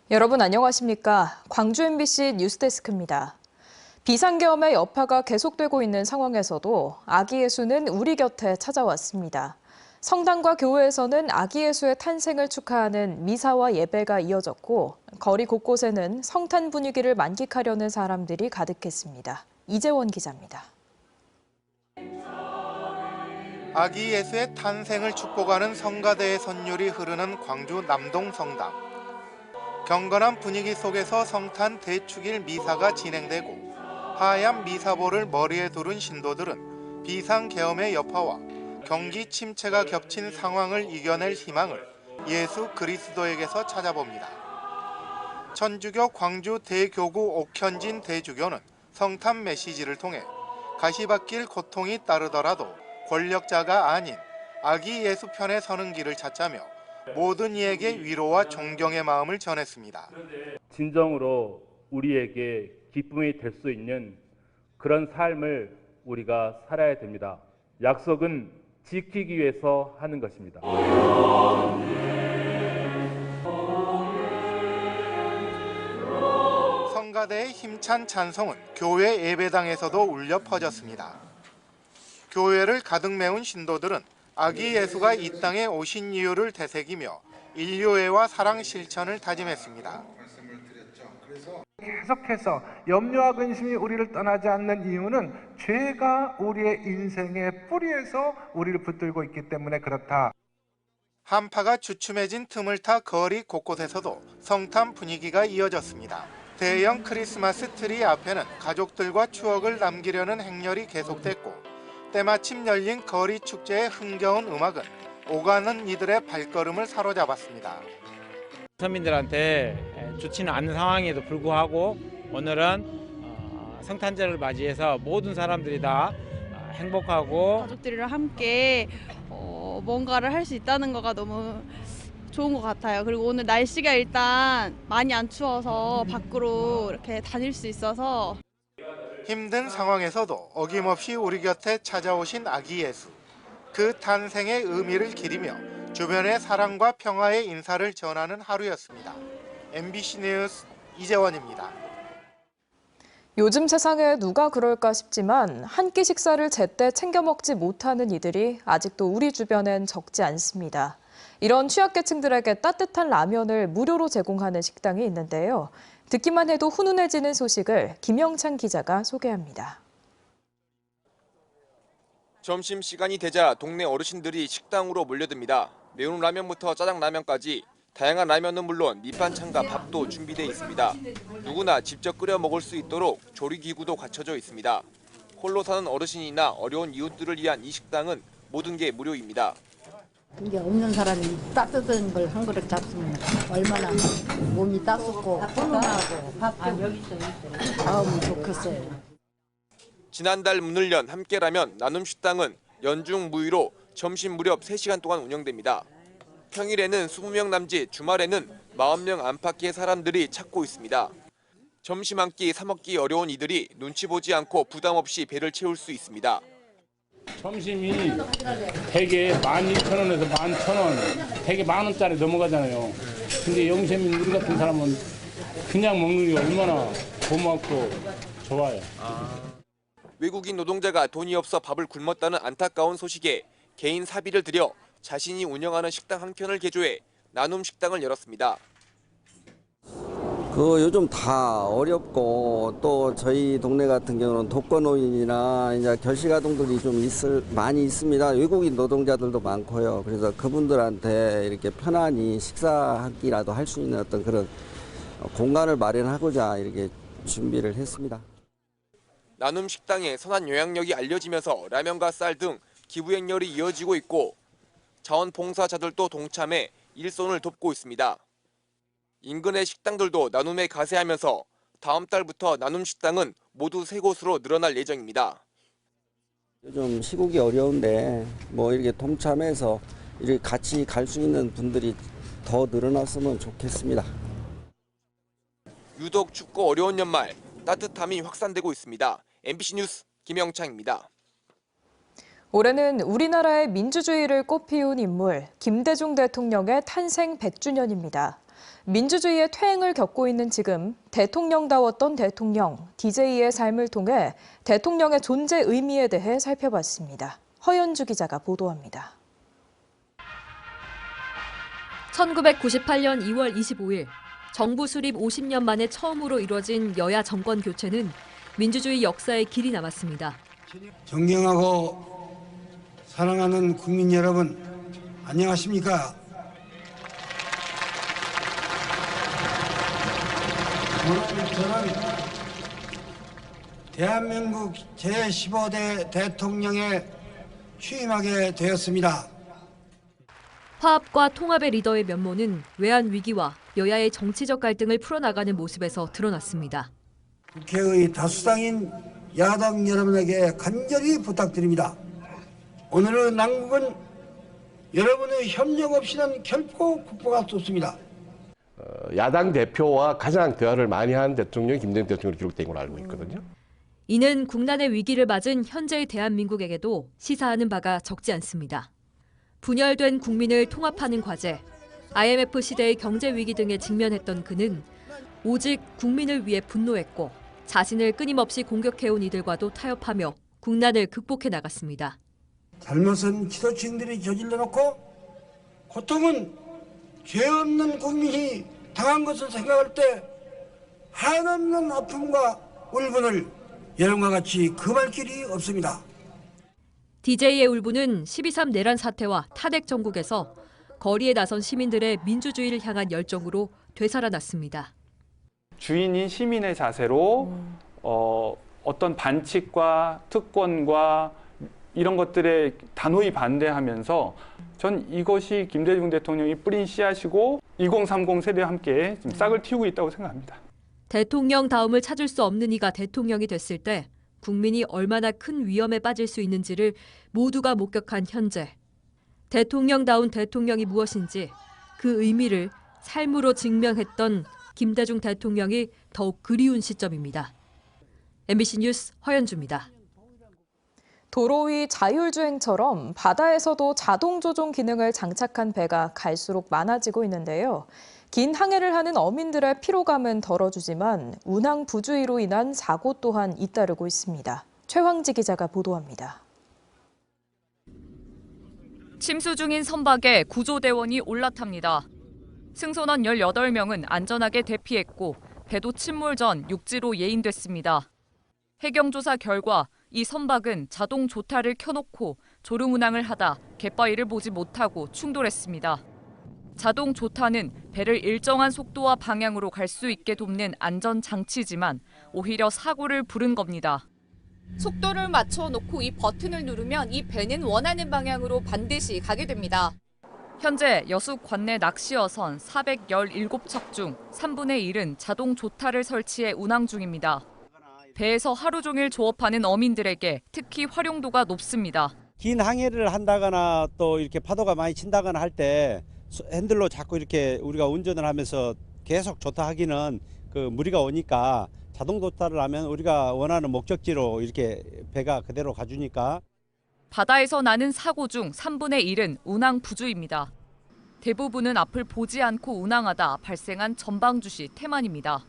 여러분 안녕하십니까? 광주 MBC 뉴스데스크입니다. 비상계엄의 여파가 계속되고 있는 상황에서도 아기 예수는 우리 곁에 찾아왔습니다. 성당과 교회에서는 아기 예수의 탄생을 축하하는 미사와 예배가 이어졌고 거리 곳곳에는 성탄 분위기를 만끽하려는 사람들이 가득했습니다. 이재원 기자입니다. 아기 예수의 탄생을 축복하는 성가대의 선율이 흐르는 광주 남동성당. 경건한 분위기 속에서 성탄 대축일 미사가 진행되고 하얀 미사보를 머리에 두른 신도들은 비상계엄의 여파와 경기 침체가 겹친 상황을 이겨낼 희망을 예수 그리스도에게서 찾아봅니다. 천주교 광주 대교구 옥현진 대주교는 성탄 메시지를 통해 가시밭길 고통이 따르더라도 권력자가 아닌 아기 예수 편에 서는 길을 찾자며 모든 이에게 위로와 존경의 마음을 전했습니다. 진정으로 우리에게 기쁨이 될 수 있는 그런 삶을 우리가 살아야 됩니다. 약속은 지키기 위해서 하는 것입니다. 성가대의 힘찬 찬송은 교회 예배당에서도 울려 퍼졌습니다. 교회를 가득 메운 신도들은 아기 예수가 이 땅에 오신 이유를 되새기며 인류애와 사랑 실천을 다짐했습니다. 계속해서 염려와 근심이 우리를 떠나지 않는 이유는 죄가 우리의 인생의 뿌리에서 우리를 붙들고 있기 때문에 그렇다. 한파가 주춤해진 틈을 타 거리 곳곳에서도 성탄 분위기가 이어졌습니다. 대형 크리스마스 트리 앞에는 가족들과 추억을 남기려는 행렬이 계속됐고 때마침 열린 거리 축제의 흥겨운 음악은 오가는 이들의 발걸음을 사로잡았습니다. 서민들한테 좋지는 않은 상황에도 불구하고 오늘은 성탄절을 맞이해서 모든 사람들이 다 행복하고 가족들이랑 함께 뭔가를 할 수 있다는 거가 너무 좋은 것 같아요. 그리고 오늘 날씨가 일단 많이 안 추워서 밖으로 이렇게 다닐 수 있어서 힘든 상황에서도 어김없이 우리 곁에 찾아오신 아기 예수. 그 탄생의 의미를 기리며 주변의 사랑과 평화의 인사를 전하는 하루였습니다. MBC 뉴스 이재원입니다. 요즘 세상에 누가 그럴까 싶지만 한 끼 식사를 제때 챙겨 먹지 못하는 이들이 아직도 우리 주변엔 적지 않습니다. 이런 취약계층들에게 따뜻한 라면을 무료로 제공하는 식당이 있는데요. 듣기만 해도 훈훈해지는 소식을 김영찬 기자가 소개합니다. 점심시간이 되자 동네 어르신들이 식당으로 몰려듭니다. 매운 라면부터 짜장라면까지 다양한 라면은 물론 밑반찬과 밥도 준비돼 있습니다. 누구나 직접 끓여 먹을 수 있도록 조리기구도 갖춰져 있습니다. 홀로 사는 어르신이나 어려운 이웃들을 위한 이 식당은 모든 게 무료입니다. 이게 없는 사람이 따뜻한 걸 한 그릇 잡수면 얼마나 몸이 따숩고 훈훈하고 마음이 좋겠어요. 지난달 문을 연 함께라면 나눔식당은 연중 무휴로 점심 무렵 3시간 동안 운영됩니다. 평일에는 20명 남짓, 주말에는 40명 안팎의 사람들이 찾고 있습니다. 점심 한 끼 사 먹기 어려운 이들이 눈치 보지 않고 부담 없이 배를 채울 수 있습니다. 점심이 대개 12,000원에서 11,000원, 대개 10,000원짜리 넘어가잖아요. 근데 영세민 우리 같은 사람은 그냥 먹는 게 얼마나 고맙고 좋아요. 외국인 노동자가 돈이 없어 밥을 굶었다는 안타까운 소식에 개인 사비를 들여 자신이 운영하는 식당 한 켠을 개조해 나눔 식당을 열었습니다. 요즘 다 어렵고 또 저희 동네 같은 경우는 독거노인이나 이제 결식아동들이 좀 많이 있습니다. 외국인 노동자들도 많고요. 그래서 그분들한테 이렇게 편안히 식사하기라도 할 수 있는 어떤 그런 공간을 마련하고자 이렇게 준비를 했습니다. 나눔 식당의 선한 영향력이 알려지면서 라면과 쌀 등 기부 행렬이 이어지고 있고 자원봉사자들도 동참해 일손을 돕고 있습니다. 인근의 식당들도 나눔에 가세하면서 다음 달부터 나눔 식당은 모두 3곳으로 늘어날 예정입니다. 요즘 시국이 어려운데 이렇게 동참해서 이렇게 같이 갈 수 있는 분들이 더 늘어났으면 좋겠습니다. 유독 춥고 어려운 연말 따뜻함이 확산되고 있습니다. MBC 뉴스 김영창입니다. 올해는 우리나라의 민주주의를 꽃피운 인물 김대중 대통령의 탄생 100주년입니다. 민주주의의 퇴행을 겪고 있는 지금 대통령다웠던 대통령, DJ의 삶을 통해 대통령의 존재 의미에 대해 살펴봤습니다. 허연주 기자가 보도합니다. 1998년 2월 25일 정부 수립 50년 만에 처음으로 이뤄진 여야 정권 교체는 민주주의 역사의 길이 남았습니다. 존경하고 사랑하는 국민 여러분, 안녕하십니까? 오늘 저는 대한민국 제15대 대통령에 취임하게 되었습니다. 화합과 통합의 리더의 면모는 외환 위기와 여야의 정치적 갈등을 풀어나가는 모습에서 드러났습니다. 국회의 다수당인 야당 여러분에게 간절히 부탁드립니다. 오늘의 난국은 여러분의 협력 없이는 결코 극복할 수 없습니다. 야당 대표와 가장 대화를 많이 한 대통령이 김대중 대통령으로 기록된 걸로 알고 있거든요. 이는 국난의 위기를 맞은 현재의 대한민국에게도 시사하는 바가 적지 않습니다. 분열된 국민을 통합하는 과제, IMF 시대의 경제 위기 등에 직면했던 그는 오직 국민을 위해 분노했고 자신을 끊임없이 공격해온 이들과도 타협하며 국난을 극복해 나갔습니다. 잘못은 지도층들이 저질러 놓고 고통은 죄 없는 국민이 당한 것을 생각할 때 한없는 아픔과 울분을 여러분과 같이 금할 길이 없습니다. DJ의 울분은 12.3 내란 사태와 탄핵 정국에서 거리에 나선 시민들의 민주주의를 향한 열정으로 되살아났습니다. 주인인 시민의 자세로 어떤 반칙과 특권과 이런 것들에 단호히 반대하면서 전 이것이 김대중 대통령이 뿌린 씨앗이고 2030 세대와 함께 지금 싹을 틔우고 있다고 생각합니다. 대통령다움을 찾을 수 없는 이가 대통령이 됐을 때 국민이 얼마나 큰 위험에 빠질 수 있는지를 모두가 목격한 현재. 대통령다운 대통령이 무엇인지 그 의미를 삶으로 증명했던 김대중 대통령이 더욱 그리운 시점입니다. MBC 뉴스 허연주입니다. 도로 위 자율주행처럼 바다에서도 자동 조종 기능을 장착한 배가 갈수록 많아지고 있는데요. 긴 항해를 하는 어민들의 피로감은 덜어주지만 운항 부주의로 인한 사고 또한 잇따르고 있습니다. 최황지 기자가 보도합니다. 침수 중인 선박에 구조대원이 올라탑니다. 승선원 18명은 안전하게 대피했고 배도 침몰 전 육지로 예인됐습니다. 해경조사 결과 이 선박은 자동 조타를 켜놓고 졸음 운항을 하다 갯바위를 보지 못하고 충돌했습니다. 자동 조타는 배를 일정한 속도와 방향으로 갈 수 있게 돕는 안전 장치지만 오히려 사고를 부른 겁니다. 속도를 맞춰놓고 이 버튼을 누르면 이 배는 원하는 방향으로 반드시 가게 됩니다. 현재 여수 관내 낚시어선 417척 중 3분의 1은 자동 조타를 설치해 운항 중입니다. 배에서 하루 종일 조업하는 어민들에게 특히 활용도가 높습니다. 긴 항해를 한다거나 또 이렇게 파도가 많이 친다거나 할 때 핸들로 자꾸 이렇게 우리가 운전을 하면서 계속 조타하기는 그 무리가 오니까 자동 조타를 하면 우리가 원하는 목적지로 이렇게 배가 그대로 가주니까. 바다에서 나는 사고 중 3분의 1은 운항 부주입니다. 대부분은 앞을 보지 않고 운항하다 발생한 전방주시 태만입니다.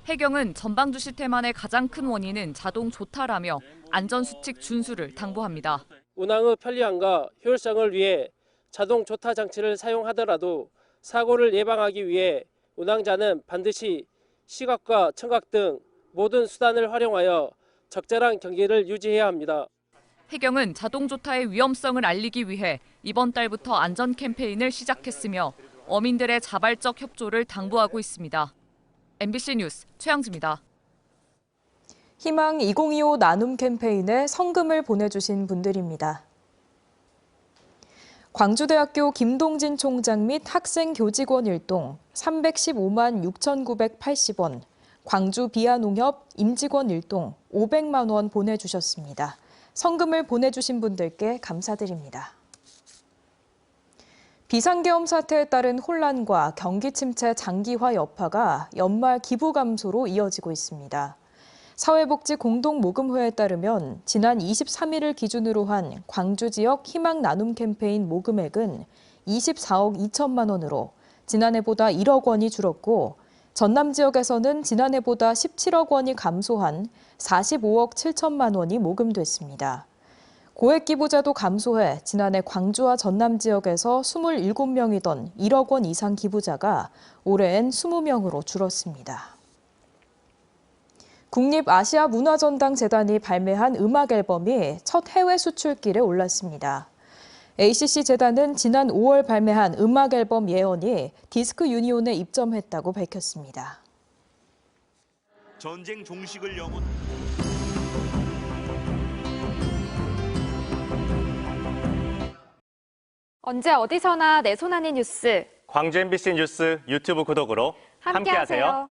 해경은 전방주시 태만의 가장 큰 원인은 자동 조타라며 안전수칙 준수를 당부합니다. 운항의 편리함과 효율성을 위해 자동 조타 장치를 사용하더라도 사고를 예방하기 위해 운항자는 반드시 시각과 청각 등 모든 수단을 활용하여 적절한 경계를 유지해야 합니다. 해경은 자동 조타의 위험성을 알리기 위해 이번 달부터 안전 캠페인을 시작했으며 어민들의 자발적 협조를 당부하고 있습니다. MBC 뉴스 최양지입니다. 희망 2025 나눔 캠페인에 성금을 보내주신 분들입니다. 광주대학교 김동진 총장 및 학생교직원 일동 315만 6,980원, 광주 비아농협 임직원 일동 500만 원 보내주셨습니다. 성금을 보내주신 분들께 감사드립니다. 비상계엄 사태에 따른 혼란과 경기 침체 장기화 여파가 연말 기부 감소로 이어지고 있습니다. 사회복지공동모금회에 따르면 지난 23일을 기준으로 한 광주 지역 희망 나눔 캠페인 모금액은 24억 2천만 원으로 지난해보다 1억 원이 줄었고 전남 지역에서는 지난해보다 17억 원이 감소한 45억 7천만 원이 모금됐습니다. 고액 기부자도 감소해 지난해 광주와 전남 지역에서 27명이던 1억 원 이상 기부자가 올해엔 20명으로 줄었습니다. 국립아시아문화전당재단이 발매한 음악 앨범이 첫 해외 수출길에 올랐습니다. ACC 재단은 지난 5월 발매한 음악 앨범 예언이 디스크 유니온에 입점했다고 밝혔습니다. 전쟁 종식을 영원 언제 어디서나 내 손 안의 뉴스. 광주 MBC 뉴스 유튜브 구독으로 함께하세요.